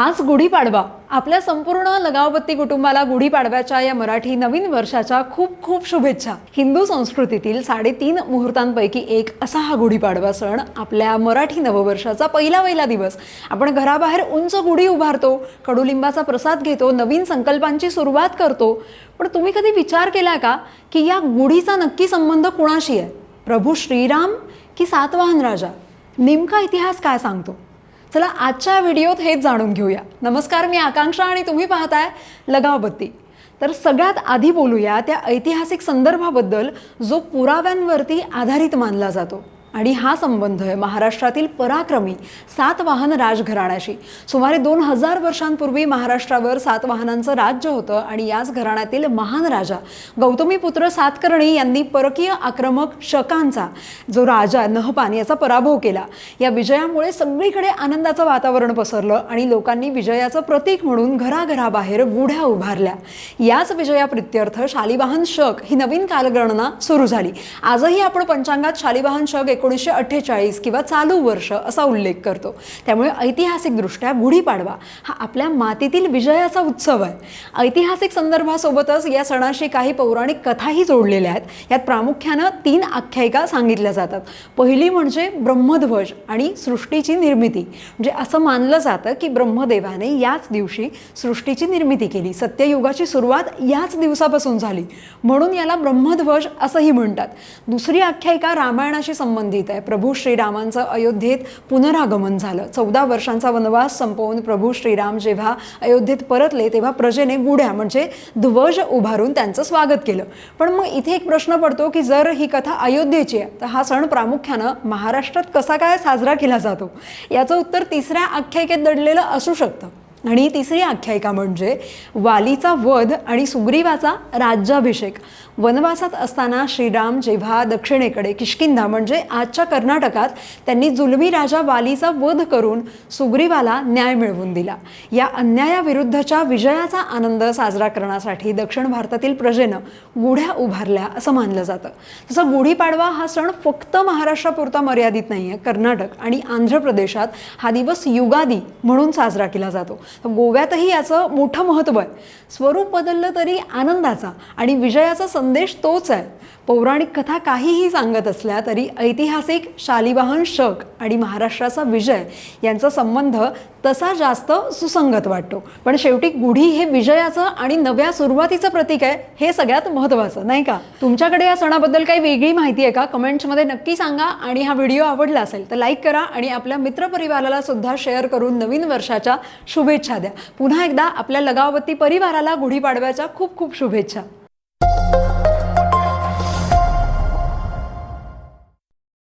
आज गुढीपाडवा आपल्या संपूर्ण लगावबत्ती कुटुंबाला गुढीपाडव्याच्या या मराठी नवीन वर्षाच्या खूप खूप शुभेच्छा। हिंदू संस्कृतीतील 3.5 मुहूर्तांपैकी एक असा हा गुढीपाडवा सण आपल्या मराठी नववर्षाचा पहिला दिवस। आपण घराबाहेर उंच गुढी उभारतो, कडुलिंबाचा प्रसाद घेतो, नवीन संकल्पांची सुरुवात करतो। पण तुम्ही कधी विचार केला का की या गुढीचा नक्की संबंध कुणाशी आहे? प्रभू श्रीराम की सातवाहन राजा? नेमका इतिहास काय सांगतो? चला आजच्या व्हिडिओत हेच जाणून घेऊया। नमस्कार, मी आकांक्षा आणि तुम्ही पाहताय लगावबत्ती। तर सगळ्यात आधी बोलूया त्या ऐतिहासिक संदर्भाबद्दल जो पुराव्यांवरती आधारित मानला जातो, आणि हा संबंध आहे महाराष्ट्रातील पराक्रमी सातवाहन राजघराण्याशी। सुमारे 2000 वर्षांपूर्वी महाराष्ट्रावर सातवाहनांचं राज्य होतं आणि याच घराण्यातील महान राजा गौतमीपुत्र सातकर्णी यांनी परकीय आक्रमक शकांचा जो राजा नहपान याचा पराभव केला। या विजयामुळे सगळीकडे आनंदाचं वातावरण पसरलं आणि लोकांनी विजयाचं प्रतीक म्हणून घराघराबाहेर गुढ्या उभारल्या। याच विजयाप्रित्यर्थ शालिवाहन शक ही नवीन कालगणना सुरू झाली। आजही आपण पंचांगात शालिवाहन शक 1948 किंवा चालू वर्ष असा उल्लेख करतो। त्यामुळे ऐतिहासिकदृष्ट्या गुढीपाडवा हा आपल्या मातीतील विजयाचा उत्सव आहे। ऐतिहासिक संदर्भासोबतच या सणाशी काही पौराणिक कथाही जोडलेल्या आहेत। यात प्रामुख्याने 3 आख्यायिका सांगितल्या जातात। पहिली म्हणजे ब्रह्मध्वज आणि सृष्टीची निर्मिती। म्हणजे असं मानलं जातं की ब्रह्मदेवाने याच दिवशी सृष्टीची निर्मिती केली। सत्ययुगाची सुरुवात याच दिवसापासून झाली, म्हणून याला ब्रह्मध्वज असंही म्हणतात। दुसरी आख्यायिका रामायणाशी संबंधित आहे। प्रभू श्रीरामांचं अयोध्येत पुनरागमन झालं। 14 वर्षांचा वनवास संपवून प्रभू श्रीराम जेव्हा अयोध्येत परतले तेव्हा प्रजेने गुढ्या म्हणजे ध्वज उभारून त्यांचं स्वागत केलं। पण मग इथे एक प्रश्न पडतो की जर ही कथा अयोध्येची आहे तर हा सण प्रामुख्यानं महाराष्ट्रात कसा काय साजरा केला जातो? याचं उत्तर तिसऱ्या आख्यायिकेत दडलेलं असू शकतं। आणि तिसरी आख्यायिका म्हणजे वालीचा वध आणि सुग्रीवाचा राज्याभिषेक। वनवासात असताना श्रीराम जेव्हा दक्षिणेकडे किष्किंधा म्हणजे आजच्या कर्नाटकात त्यांनी जुलमी राजा वालीचा वध करून सुग्रीवाला न्याय मिळवून दिला। या अन्यायाविरुद्धच्या विजयाचा आनंद साजरा करण्यासाठी दक्षिण भारतातील प्रजेनं गुढ्या उभारल्या असं मानलं जातं। तसं गुढीपाडवा हा सण फक्त महाराष्ट्रापुरता मर्यादित नाही आहे। कर्नाटक आणि आंध्र प्रदेशात हा दिवस युगादी म्हणून साजरा केला जातो। गोव्यातही याचं मोठं महत्त्व आहे। स्वरूप बदललं तरी आनंदाचा आणि विजयाचा संदेश तोच आहे। पौराणिक कथा काहीही सांगत असल्या तरी ऐतिहासिक शालिवाहन शक आणि महाराष्ट्राचा विजय यांचा संबंध तसा जास्त सुसंगत वाटतो। पण शेवटी गुढी हे विजयाचं आणि नव्या सुरुवातीचं प्रतीक आहे, हे सगळ्यात महत्त्वाचं नाही का? तुमच्याकडे या सणाबद्दल काही वेगळी माहिती आहे का? कमेंट्समध्ये नक्की सांगा। आणि हा व्हिडिओ आवडला असेल तर लाईक करा आणि आपल्या मित्रपरिवाराला सुद्धा शेअर करून नवीन वर्षाच्या शुभेच्छा द्या। पुन्हा एकदा आपल्या लगावबत्ती परिवाराला गुढीपाडव्याच्या खूप खूप शुभेच्छा।